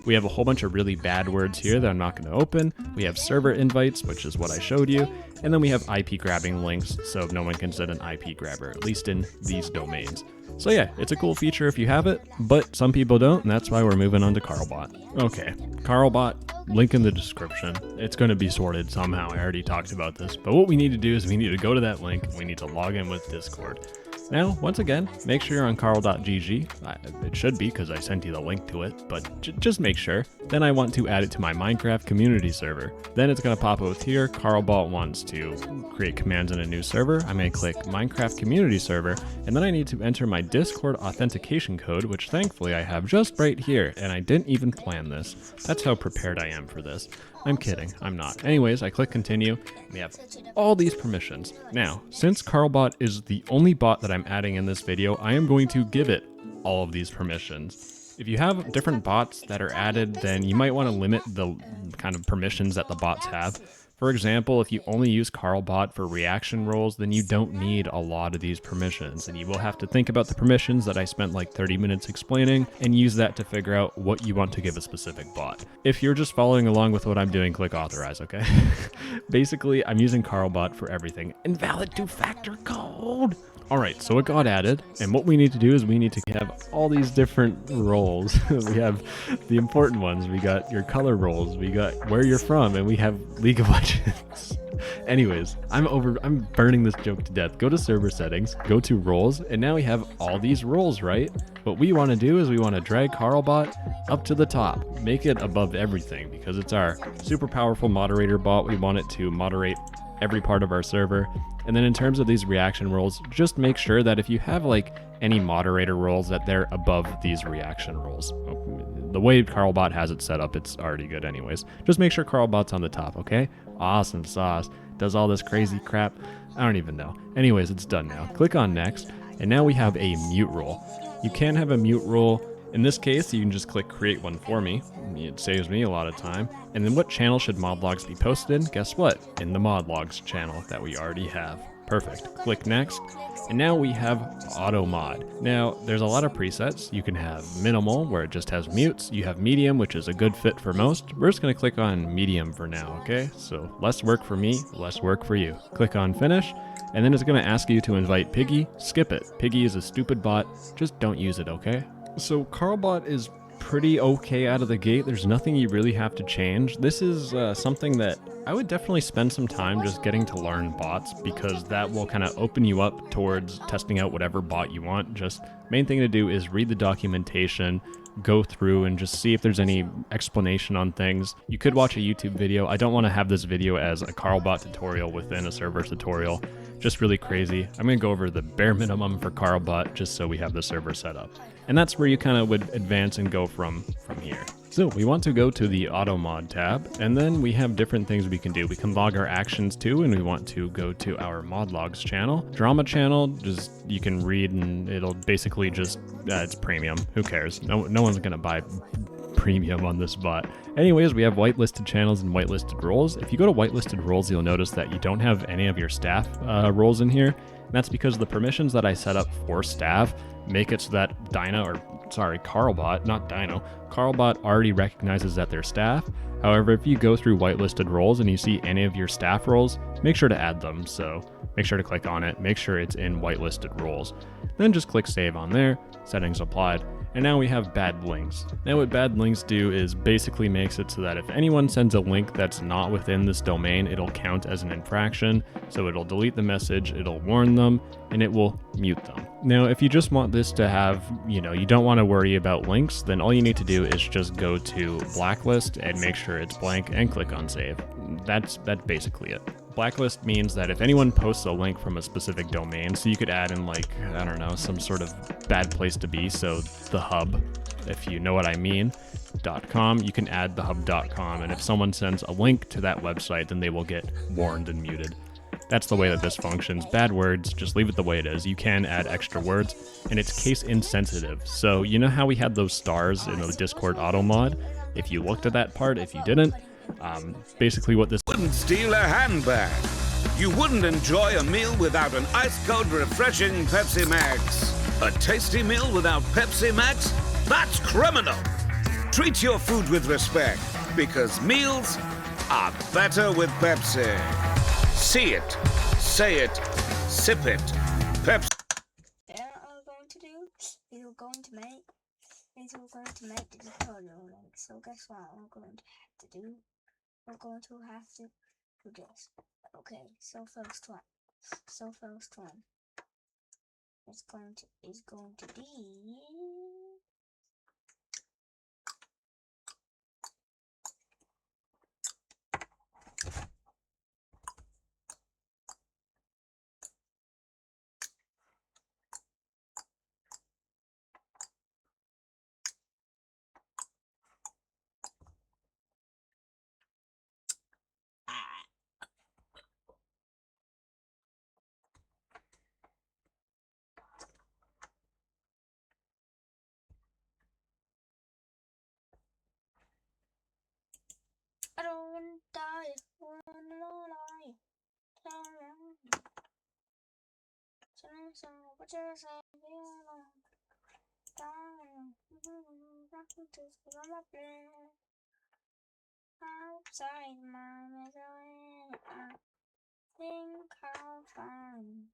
We have a whole bunch of really bad words here that I'm not going to open. We have server invites, which is what I showed you. And then we have IP grabbing links, so no one can set an IP grabber, at least in these domains. So yeah, it's a cool feature if you have it, but some people don't, and that's why we're moving on to Carlbot. Okay, Carlbot, link in the description. It's going to be sorted somehow. I already talked about this, but what we need to do is we need to go to that link, and we need to log in with Discord. Now, once again, make sure you're on carl.gg. It should be because I sent you the link to it, but just make sure. Then I want to add it to my Minecraft community server. Then it's going to pop up here. Carlbot wants to create commands in a new server. I'm going to click Minecraft community server, and then I need to enter my Discord authentication code, which thankfully I have just right here, and I didn't even plan this. That's how prepared I am for this. I'm kidding, I'm not. Anyways, I click continue. We have all these permissions. Now, since Carlbot is the only bot that I'm adding in this video, I am going to give it all of these permissions. If you have different bots that are added, then you might want to limit the kind of permissions that the bots have. For example, if you only use Carlbot for reaction roles, then you don't need a lot of these permissions, and you will have to think about the permissions that I spent like 30 minutes explaining and use that to figure out what you want to give a specific bot. If you're just following along with what I'm doing, click authorize, okay? Basically, I'm using Carlbot for everything. Invalid two-factor code! Alright, so it got added, and what we need to do is we need to have all these different roles. We have the important ones, we got your color roles, we got where you're from, and we have League of Legends. Anyways, I'm burning this joke to death. Go to server settings, go to roles, and now we have all these roles, right? What we want to do is we want to drag Carlbot up to the top, make it above everything, because it's our super powerful moderator bot. We want it to moderate every part of our server. And then in terms of these reaction roles, just make sure that if you have like any moderator roles that they're above these reaction roles. The way Carlbot has it set up, it's already good anyways. Just make sure Carlbot's on the top, okay? Awesome sauce. Does all this crazy crap. I don't even know. Anyways, it's done now. Click on next, and now we have a mute role. You can have a mute role. In this case, you can just click create one for me. It saves me a lot of time. And then what channel should mod logs be posted in? Guess what? In the mod logs channel that we already have. Perfect. Click next. And now we have auto mod. Now there's a lot of presets. You can have minimal where it just has mutes. You have medium, which is a good fit for most. We're just going to click on medium for now, okay? So less work for me, less work for you. Click on finish. And then it's going to ask you to invite Piggy. Skip it. Piggy is a stupid bot. Just don't use it, okay? So Carlbot is pretty okay out of the gate. There's nothing you really have to change. This is something that I would definitely spend some time just getting to learn bots, because that will kind of open you up towards testing out whatever bot you want. Just main thing to do is read the documentation, go through and just see if there's any explanation on things. You could watch a YouTube video. I don't want to have this video as a Carlbot tutorial within a server tutorial. Just really crazy. I'm going to go over the bare minimum for Carlbot just so we have the server set up. And that's where you kind of would advance and go from here. So we want to go to the auto mod tab, and then we have different things we can do. We can log our actions too, and we want to go to our mod logs channel. Drama channel, just you can read, and it'll basically just, it's premium. Who cares? No one's gonna buy premium on this bot. Anyways, we have whitelisted channels and whitelisted roles. If you go to whitelisted roles, you'll notice that you don't have any of your staff roles in here. And that's because the permissions that I set up for staff make it so that Carlbot, not Dino, Carlbot already recognizes that they're staff. However, if you go through whitelisted roles and you see any of your staff roles, make sure to add them. So make sure to click on it, make sure it's in whitelisted roles. Then just click save on there, settings applied. And now we have bad links. Now what bad links do is basically makes it so that if anyone sends a link that's not within this domain, it'll count as an infraction. So it'll delete the message, it'll warn them, and it will mute them. Now, if you just want this to have, you don't want to worry about links, then all you need to do is just go to blacklist and make sure it's blank and click on save. That's basically it. Blacklist means that if anyone posts a link from a specific domain, so you could add in like, I don't know, some sort of bad place to be, so the hub, if you know what I mean, .com, you can add the hub.com, and if someone sends a link to that website, then they will get warned and muted. That's the way that this functions. Bad words, just leave it the way it is. You can add extra words, and it's case insensitive. So you know how we had those stars in the Discord auto mod? If you looked at that part, if you didn't, basically what this wouldn't steal a handbag. You wouldn't enjoy a meal without an ice-cold refreshing Pepsi Max. A tasty meal without Pepsi Max? That's criminal. Treat your food with respect, because meals are better with Pepsi. See it, say it, sip it. Pepsi. What I'm going to do is we're going to make the tutorial link. So guess what I'm going to have to do? We're going to have to do this. Okay, so first one is going to be I don't want to die, wanna lie. But you're saying outside my misery, I think I'll find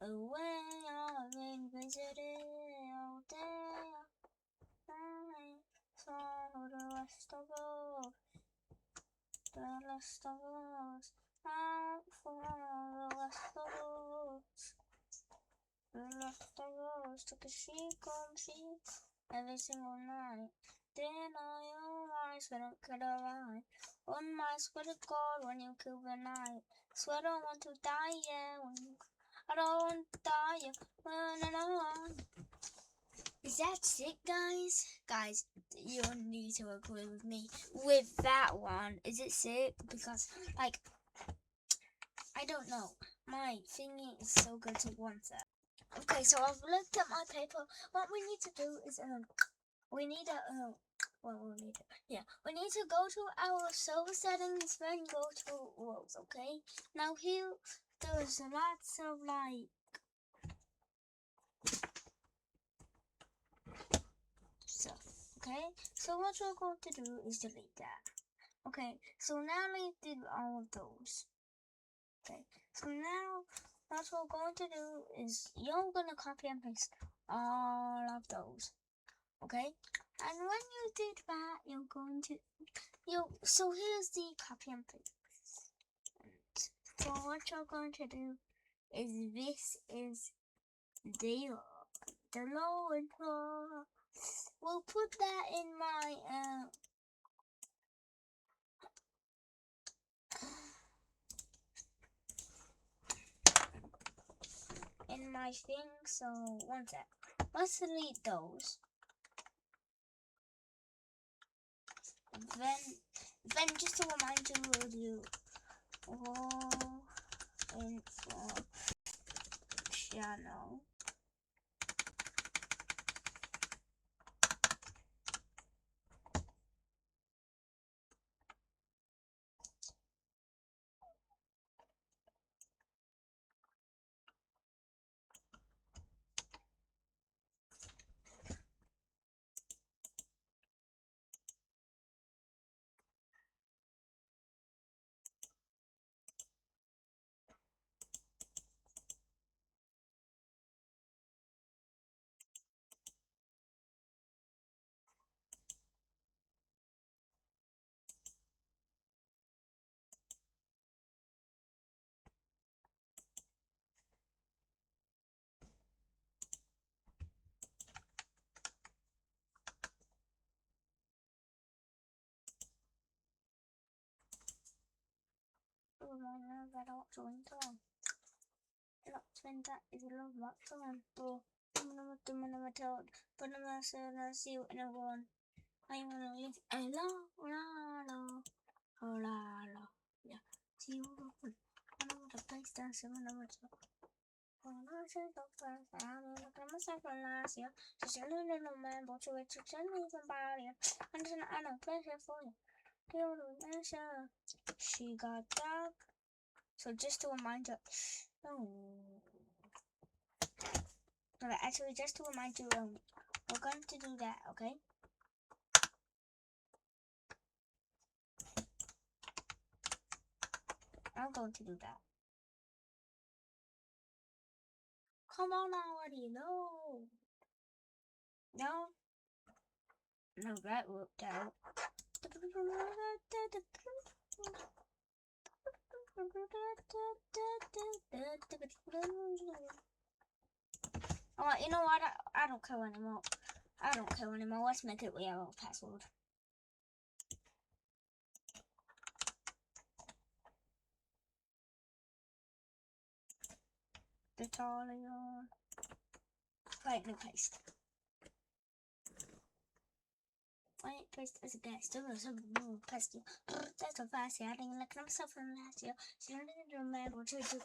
a way of revisiting all day. So the rest of us, out for the rest of us. The rest of us took a sheep every single night. Then I realized when it could arrive. On my swear to God, when you kill the night. Swear I don't want to die, yeah. I don't want to die, yeah. Running on. Is that it, guys? Guys, you need to agree with me with that one. Is it sick? Because, like, I don't know. My thingy is so good to want that. Okay, so I've looked at my paper. What we need to do is we need to we need to go to our server settings, then go to roles. Okay. Now here there's lots of like stuff. Okay. So what we're going to do is delete that. Okay. So now we did all of those. Okay. So now what we're going to do is you're gonna copy and paste all of those. Okay, and when you did that, you're going to so here's the copy and paste. So what you're going to do is this is the low intro. We'll put that in my thing. So one sec. Let's delete those. Then just to remind you, we'll do info channel. Reminder that I watch winter on. Lots winter is a love watch on. But I'm never told. But I'm not saying I see you in a one. I wanna live a la. Yeah. See you open. I know the place dancing when I'm at I'm looking at myself from last year. Just a little man, but you were to tell me about you. And then I know pleasure for you. She got dark. So just to remind you, actually just to remind you, we're going to do that, okay? I'm going to do that. Come on already, no. No. No, that worked out. Alright, you know what? I don't care anymore. I don't care anymore. Let's make it we have a password. Tutorial. Right, no paste. Right, paste as a guest. Paste. That's a fast adding like myself from last year. She didn't remember what to do.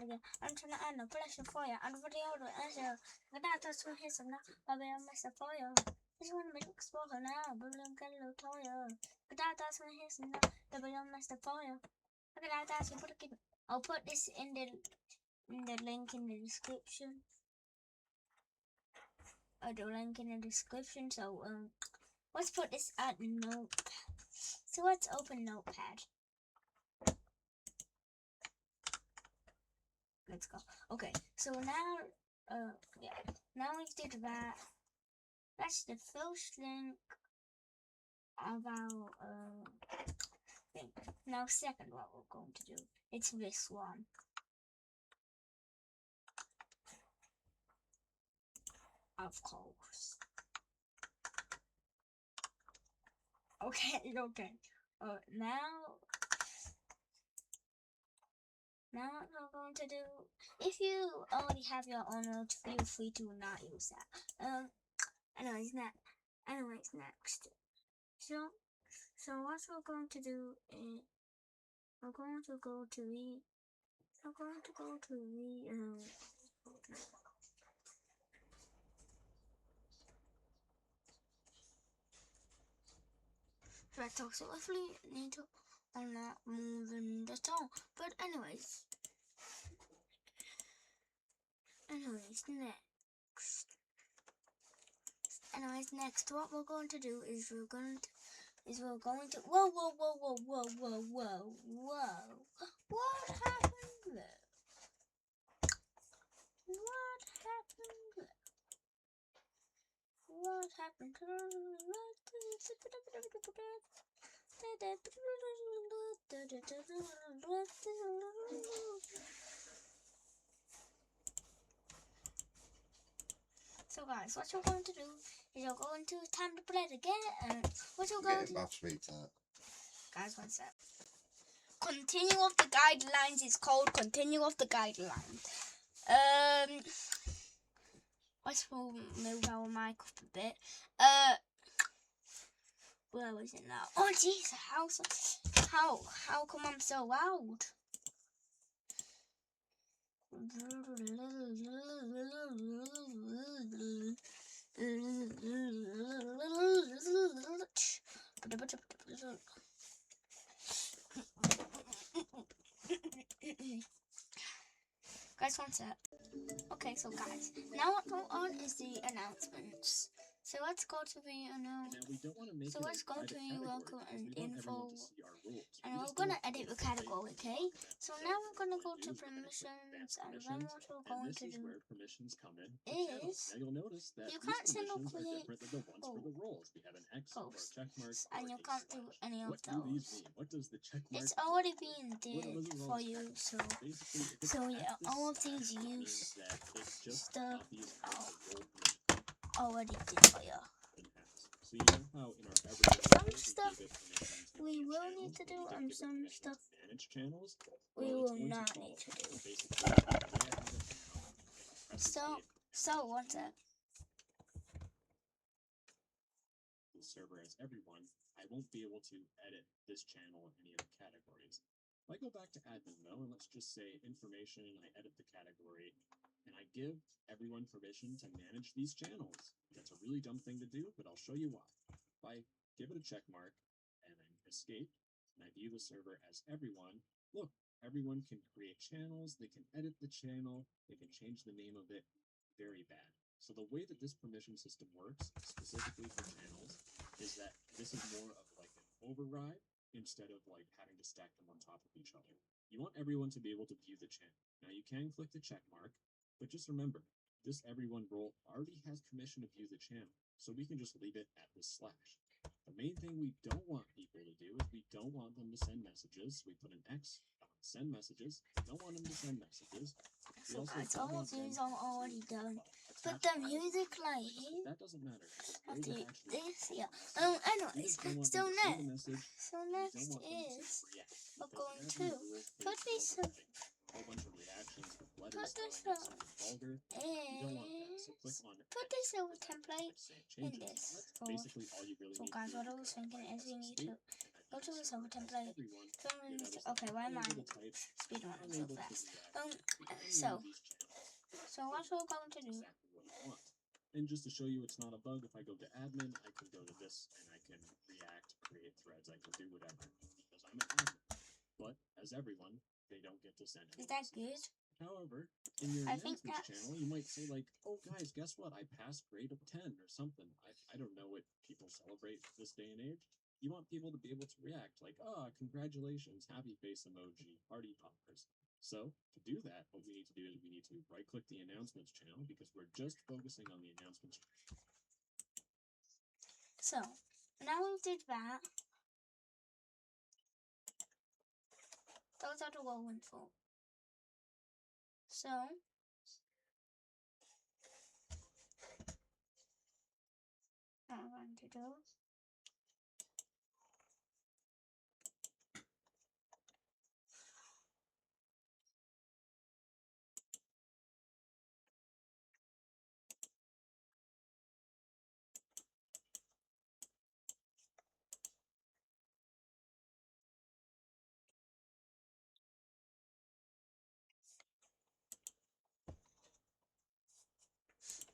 I'm trying to add no pressure for you. I'm for the order answer. But that's what his now. I'll be a mess for you. This one make exposure now. But I'm gonna look for you. But that's what his now. I'll be a mess for you. Look at that. I'll put this in the link in the description. The link in the description. So let's put this at Notepad. So let's open Notepad. Let's go. Okay, so now yeah, now we did that. That's the first link of our thing. Now second, what we're going to do, it's this one. Of course. Okay. Now what we're going to do, if you already have your own note, feel free to not use that. Anyways, next. So what we're going to do is we're going to go to the Right, so if we need to, I'm not moving the tone. But anyways, next, what we're going to do is we're going to whoa. What happened there? What happened? So guys, what you're going to do is you're going to time to play it again, and what you're going to do, guys, one sec. Continue off the guidelines is called continue off the guidelines. Let's move our mic up a bit. Where was it now? Oh jeez, how come I'm so loud? Guys, one sec. Okay, so guys, now what go on is the announcements. So let's go to the announcements. So let's go to the welcome and info. And we're gonna edit the category, okay? So now we're gonna go to permissions, and then what we're going to do is you can't single create posts, and you can't do any of those. It's already been did for you, so yeah, all of these use stuff already did for you. Some stuff we will need to do, and some stuff we will not need to do. So what's that? Server as everyone, I won't be able to edit this channel in any of the categories. If I go back to admin though, and let's just say information, and I edit the category, and I give everyone permission to manage these channels. That's a really dumb thing to do, but I'll show you why. If I give it a check mark, and then escape, and I view the server as everyone, look, everyone can create channels, they can edit the channel, they can change the name of it. Very bad. So the way that this permission system works, specifically for channels, is that this is more of like an override instead of like having to stack them on top of each other. You want everyone to be able to view the channel. Now you can click the check mark, but just remember, this everyone role already has permission to view the channel, so we can just leave it at the slash. The main thing we don't want people to do is we don't want them to send messages. We put an X on send messages. We don't want them to send messages. We So also guys, don't all want them these are already to, done. attach But the files. music like But here, that doesn't matter. Because have those to are actually this, yeah. we Anyways, just don't want so them to send a next, message. so We don't next want them to is react. we're Because going as to we rule, put this a whole bunch of reactions with letters this telling us something vulgar. You don't want that. So click on put this little click template save in changes. this. That's So, basically all you really need guys, to do. what I was thinking is we need to go to the server template. Everyone, Okay, why am I speed running so fast? So what we're going to do. Exactly what you want. And just to show you it's not a bug, if I go to admin, I can go to this and I can react, create threads, I can do whatever because I'm an admin. But as everyone, they don't get to send Is any that messages. good? However, in your I think announcements that's- channel, you might say like, "Oh guys, guess what? I passed grade of 10 or something." I don't know what people celebrate this day and age. You want people to be able to react like, "Ah, congratulations, happy face emoji, party poppers." So to do that, what we need to do is we need to right-click the announcements channel because we're just focusing on the announcements channel. So now we did that. Those are the rolling for. So I'm going to do.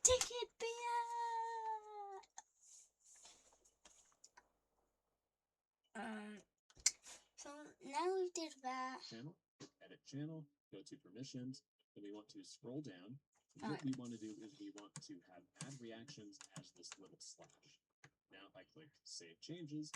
Ticket beer. So now we did that. Channel, edit channel, go to permissions, then we want to scroll down. And what Alright. we want to do is we want to have add reactions as this little slash. Now if I click save changes,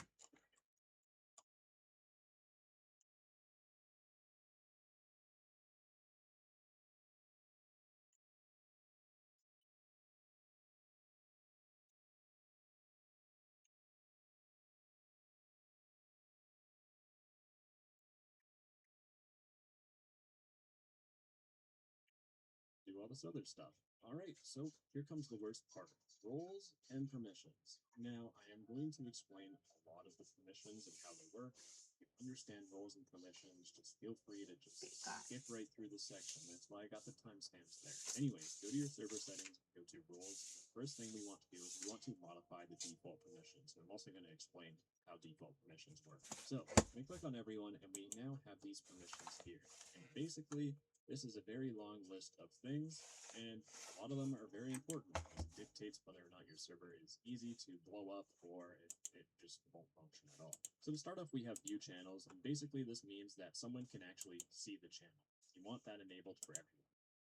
do all this other stuff. All right, so here comes the worst part, roles and permissions. Now I am going to explain a lot of the permissions and how they work. If you understand roles and permissions, just feel free to just skip right through the section. That's why I got the timestamps there. Anyways, go to your server settings, go to roles. The first thing we want to do is we want to modify the default permissions. And I'm also going to explain how default permissions work. So we click on everyone and we now have these permissions here. And basically, this is a very long list of things, and a lot of them are very important because it dictates whether or not your server is easy to blow up or it just won't function at all. So to start off, we have view channels, and basically this means that someone can actually see the channel. You want that enabled for everyone.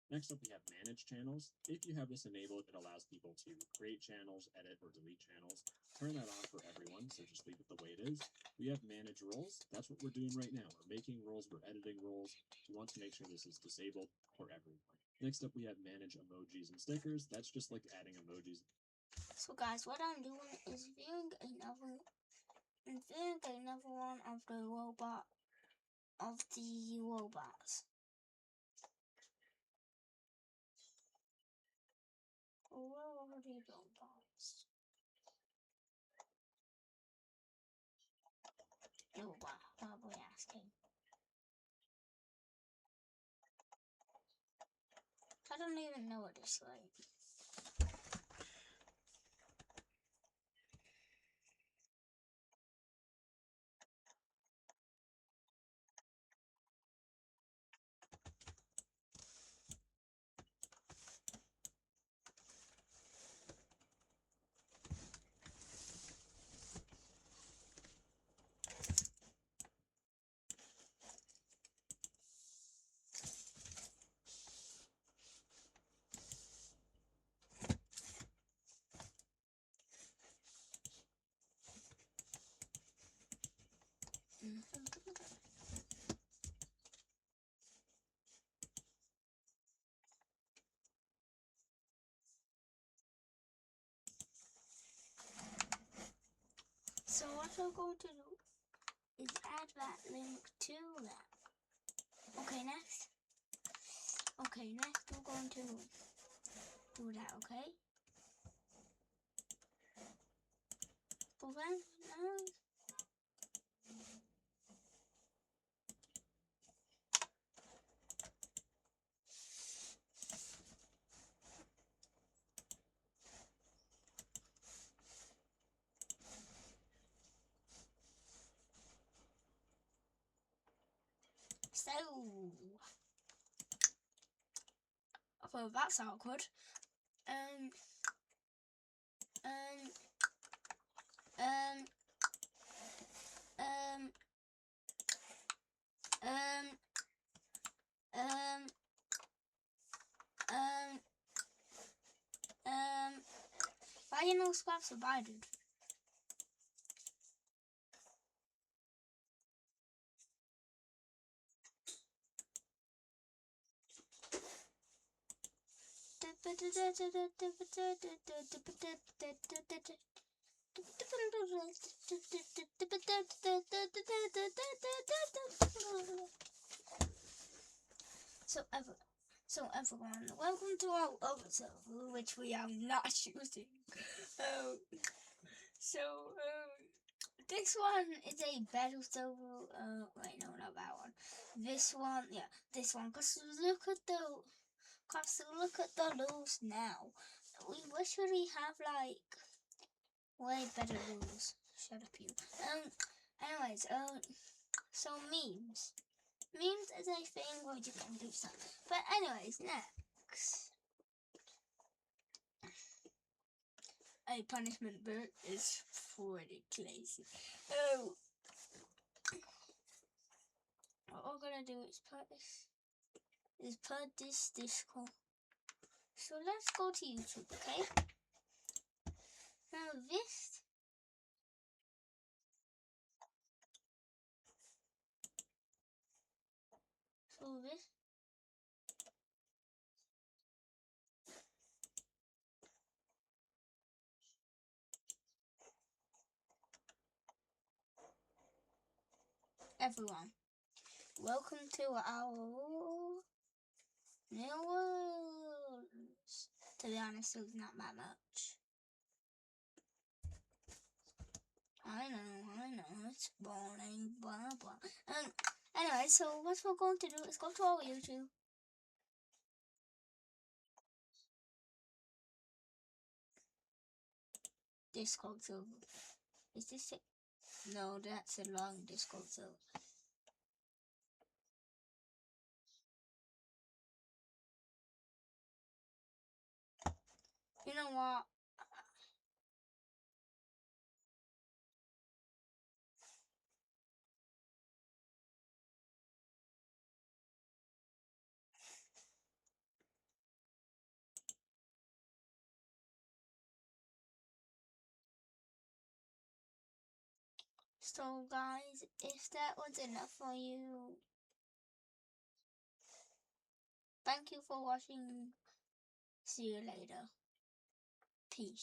Next up, we have manage channels. If you have this enabled, it allows people to create channels, edit, or delete channels. Turn that off for everyone, so just leave it the way it is. We have manage roles. That's what we're doing right now. We're making roles, we're editing roles. We want to make sure this is disabled for everyone. Next up, we have manage emojis and stickers. That's just like adding emojis. So guys, what I'm doing is viewing another one of the robots. Where are the robots? Robot, probably asking. I don't even know what it's like. So what we're going to do is add that link to that. Okay, next. Okay, next we're going to do that, okay? But then, so, well, that's awkward. Um, um, um, um, um, um, why you no scraps divided? So everyone, welcome to our other server, which we are not using. This one is a battle server. Wait, no, not that one. This one, yeah, this one. Cause look at the rules now. We literally have like way better rules. Shut up, you. Anyways, so memes. Memes is a thing where you can do stuff. But anyways, next. A punishment bird is pretty crazy. Oh. What we're gonna do is put this Discord. So let's go to YouTube, okay? Now this. So this. Everyone, welcome to our new world. To be honest, it's not that much. I know, it's boring, blah blah. Anyway, so what we're going to do is go to our YouTube. Discord server. Is this it? No, that's a long Discord server. You know what? So guys, if that was enough for you, thank you for watching. See you later. Peace.